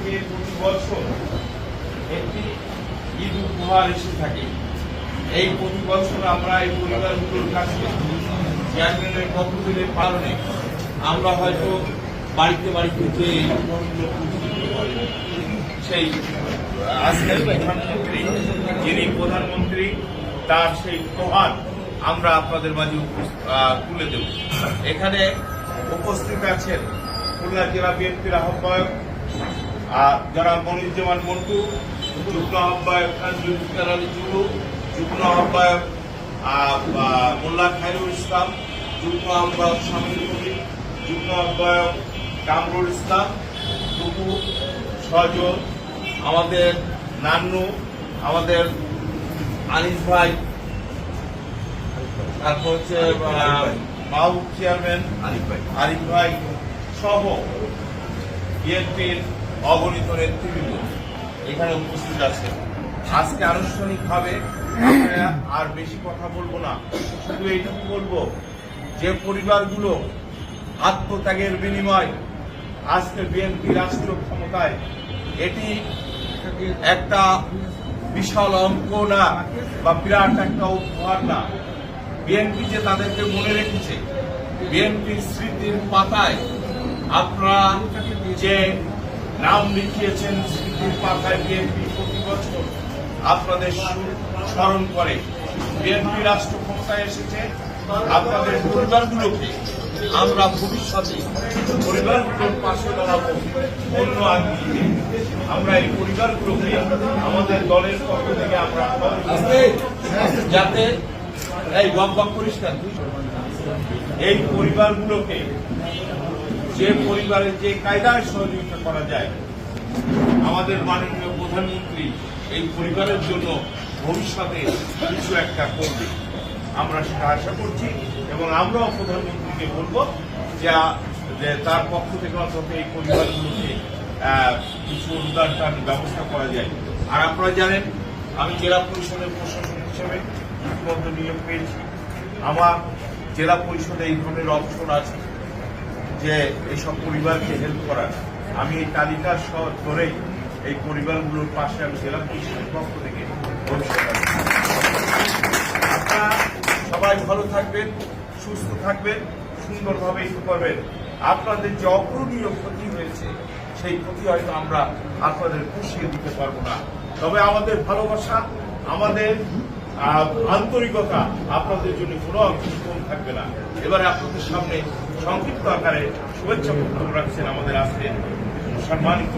থেকে প্রতি বছর একটি ঈদ উপহার এসে থাকে। এই প্রতি বছর আমরা এই পরিবারগুলোর কাছে চেয়ারম্যানের পক্ষ থেকে পালনে আমরা হয়তো বাড়িতে বাড়িতে যে সেই আজকের প্রধানমন্ত্রী যিনি প্রধানমন্ত্রী তার সেই প্রহার আমরা আপনাদের মাঝে তুলে দেব। এখানে উপস্থিত আছেন খুলনা জেলা বিএনপির আহ্বায়ক যারা মনিরুজ্জামান মন্টু, যুগ্ম আহ্বায়ক জুলফিকার আলী জুলু, যুগ্ম আহ্বায়ক মোল্লা খায়রুল ইসলাম, যুগ্ম আহ্বায়ক শামীম কবির, যুগ্ম আহ্বায়ক কামরুল ইসলাম, টুকু সজল, আমাদের নান্নু, আমাদের আনিস ভাই, তারপর হচ্ছে মাহবুব চেয়ারম্যান আরিফ ভাই সহ বিএনপির অগণিত নেতৃবৃন্দ এখানে উপস্থিত আছে। আজকে আনুষ্ঠানিকভাবে আর বেশি কথা বলবো না, শুধু এইটুকু বলবো যে পরিবারগুলো আত্মত্যাগের বিনিময় আজকে বিএনপি রাষ্ট্রীয় ক্ষমতায়, এটি একটা বিশাল অঙ্ক না বা বিরাট একটা উপহার না। বিএনপি যে তাদেরকে মনে রেখেছে, বিএনপির স্মৃতির পাতায় আপনারা যে নাম লিখিয়েছেন, স্মৃতির পাতায় বিএনপি প্রতি বছর আপনাদের স্মরণ করে। বিএনপি রাষ্ট্র ক্ষমতায় এসেছে, আপনাদের পরিবারগুলোকে আমরা ভবিষ্যতে পরিবারগুলোর পাশে দাঁড়াবো অন্য আঙ্গিকে। আমরা এই পরিবারগুলোকে আমাদের দলের পক্ষ থেকে আমরা যাতে এই বক পরিষ্কার এই পরিবারগুলোকে যে পরিবারের যে কায়দায় সহযোগিতা করা যায়, আমাদের মাননীয় প্রধানমন্ত্রী এই পরিবারের জন্য ভবিষ্যতে কিছু একটা করবে, আমরা সেটা আশা করছি। এবং আমরাও প্রধানমন্ত্রীকে বলবো যে তার পক্ষ থেকে অন্তত এই পরিবারগুলোকে কিছু অনুদান ব্যবস্থা করা যায়। আর আপনারা জানেন আমি জেলা পরিষদের প্রশাসক হিসেবে ইতিমধ্যে নিয়োগ পেয়েছি। আমার জেলা পরিষদে এই ধরনের অপশন আছে যে এইসব পরিবারকে হেল্প করার। আমি এই তালিকার ধরেই এই পরিবারগুলোর পাশে আমি জেলা পরিষদের পক্ষ থেকে আপনারা সবাই ভালো থাকবেন, সুস্থ থাকবেন, সুন্দরভাবে করবেন। আপনাদের যে অপূরণীয় ক্ষতি হয়েছে সেই ক্ষতি হয়তো আমরা আপনাদের পুষিয়ে দিতে পারবো না, তবে আমাদের ভালোবাসা, আমাদের আন্তরিকতা আপনাদের জন্য কোনো কিছু কম থাকবে না। এবারে আপনাদের সামনে সংক্ষিপ্ত আকারে শুভেচ্ছা বক্তব্য রাখছেন আমাদের আজকে সম্মানিত